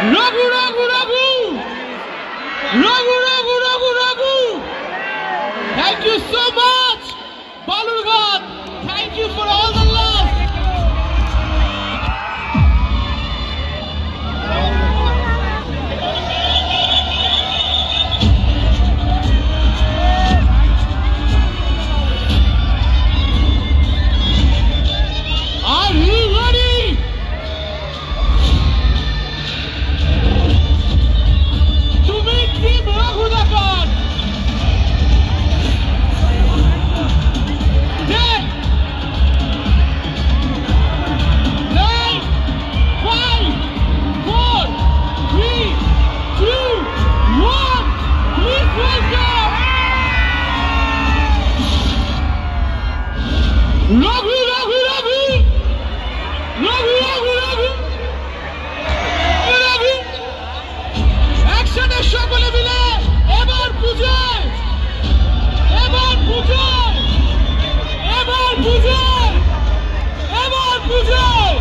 Raghu, Raghu, Raghu! Raghu, Raghu, Raghu, Raghu! Thank you so much, Balurghat. Thank you for all the love. Are you ready? To meet Team Raghu Dakar. 10, 9, 5, 4, 3, 2, 1. Please welcome Raghu, Raghu, Raghu! Raghu, Raghu, Raghu! Raghu! একসাথে সকলে মিলে এবার পূজায়! এবার পূজায়! এবার পূজায়! এবার পূজায়!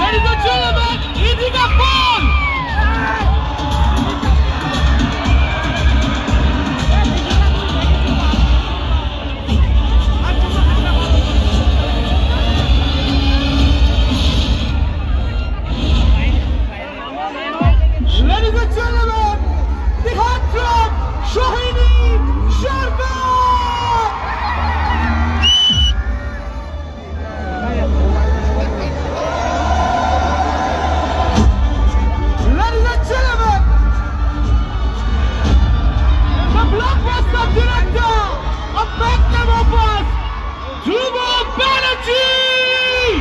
Ladies and gentlemen, Idika Paul! Ladies and gentlemen, the heartthrob Sohini Sharma! Ladies and gentlemen, the blockbuster director of Magnum Opus, Dhruva Banerjee!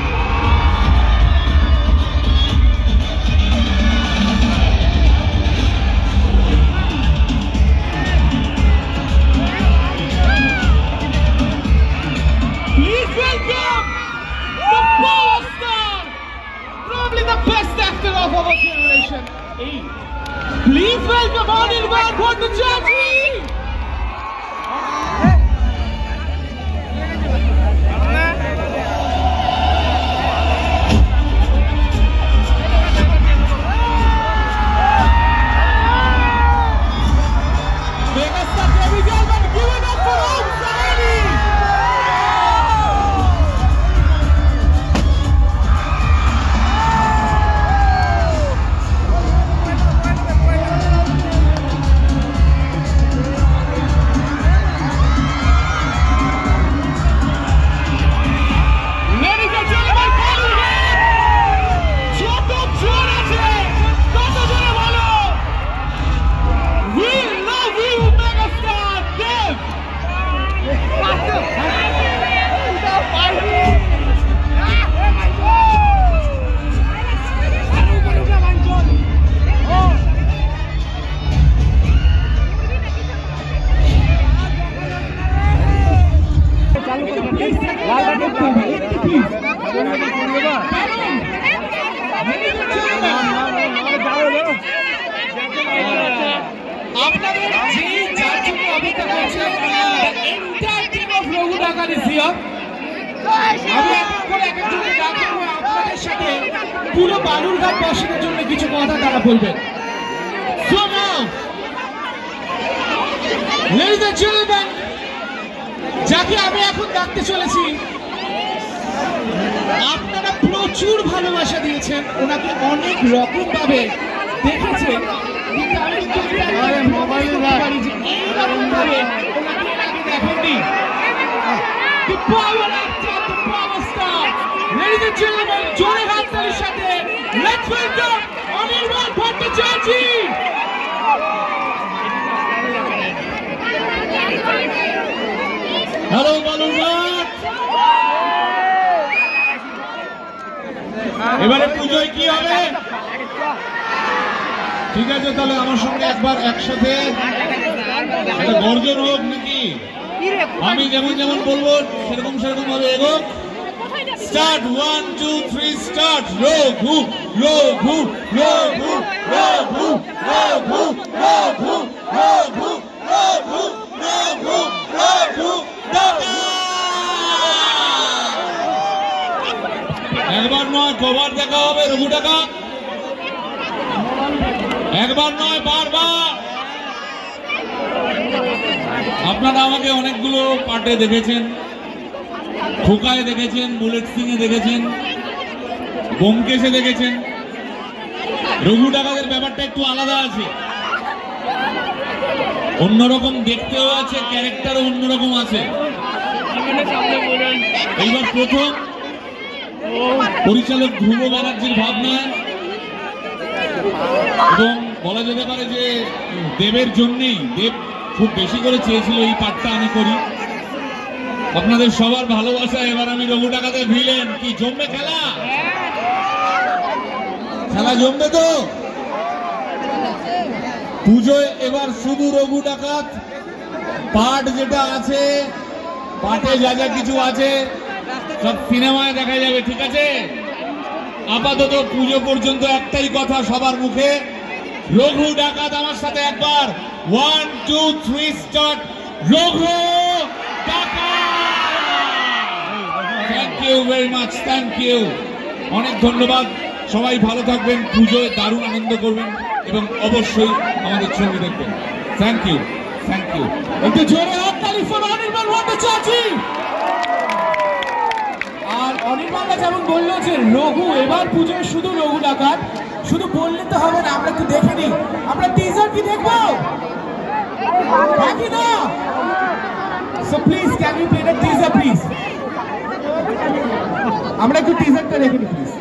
Please welcome the power star, probably the best actor of our generation. Please welcome Anirban Bhattacharjee. Megastar Devi Jalman, give it up for Om Sahani. Ladies and gentlemen, Balurghat! ছোট জোর আছে, কত জোরে বলো? We love you, Megastar Dev! আপনাদের যে যার জন্য অপেক্ষা করছেন, the entire team of Raghu Dakar is here. আমি এখন করে একজনকে ডাকবো আপনাদের সাথে পুরো বালুরঘাট বাসীদের জন্য কিছু কথা তারা বলবেন। So now, ladies and gentlemen, যাকে আমি এখন ডাকতে চলেছি, আপনারা প্রচুর ভালোবাসা দিয়েছেন, ওনাকে অনেক রকম ভাবে দেখেছেন, কিন্তু আমি মোবাইলে পারি যে এইরকম ভাবে ওনাকে এর আগে দেখেননি। The power actor, the power star, ladies and gentlemen, জোরে হাততালির সাথে let's welcome Anirban Bhattacharjee. Hello Balurghat! এবারে পুজোয় কি হবে? ঠিক আছে, তাহলে আমার সঙ্গে একবার একসাথে একটা গর্জন হোক নাকি? আমি যেমন যেমন বলবো সেরকম সেরকম ভাবে এগোক। Start 1, 2, 3, start. Raghu, Raghu, Raghu, Raghu, Raghu, Raghu, Raghu, Raghu, Raghu, Raghu, Dakar. নয় কবার দেখা হবে রঘু ডাকাত, একবার নয় বারবার। আপনারা আমাকে অনেকগুলো পার্টে দেখেছেন, খোকায় দেখেছেন, বুলেট সিং এ দেখেছেন, ব্যোমকেশে দেখেছেন। রঘু ডাকাতের ব্যাপারটা একটু আলাদা আছে, অন্যরকম দেখতেও আছে, ক্যারেক্টারও অন্যরকম আছে। এইবার প্রথম পরিচালক ধ্রুব ব্যানার্জির ভাবনায়, এবং বলা যেতে পারে যে দেবের জন্যেই, দেব খুব বেশি করে চেয়েছিল এই পাঠটা আমি করি। আপনাদের সবার ভালোবাসা, এবার আমি রঘু ডাকাতের ভিলেন। কি জমবে খেলা? খেলা জমবে তো? পুজোয় এবার শুধু রঘু ডাকাত, পাঠ যেটা আছে, পাঠে যা যা কিছু আছে সব সিনেমায় দেখা যাবে, ঠিক আছে? আপাতত পুজো পর্যন্ত একটাই কথা সবার মুখে, রঘু ডাকাত। আমার সাথে একবার 1 2 3 start. Raghu Dakat. Thank you very much, thank you, অনেক ধন্যবাদ। সবাই ভালো থাকবেন, পুজোয় দারুণ আনন্দ করবেন এবং অবশ্যই আমাদের ছবি দেখবেন। Thank you, thank you. একটু জোরে হাততালি ফর অনির্বাণ ভট্টাচার্য। আর অনির্বাণদা যেমন বললো যে রঘু, এবার পুজোয় শুধু রঘু ডাকাত, শুধু বললে তো হবে না, আমরা একটু দেখে নিই। আমরা টিজার কি দেখবো নাকি না? So please can you play the teaser please? আমরা একটু টিজারটা দেখে নিই প্লিজ।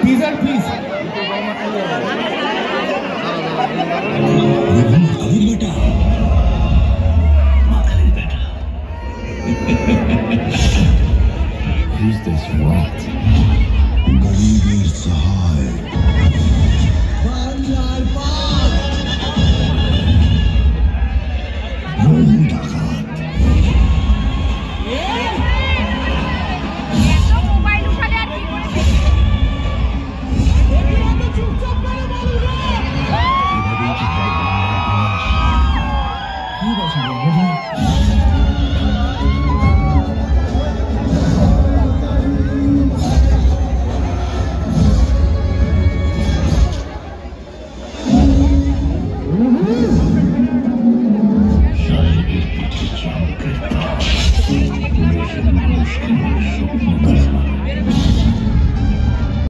Teaser please.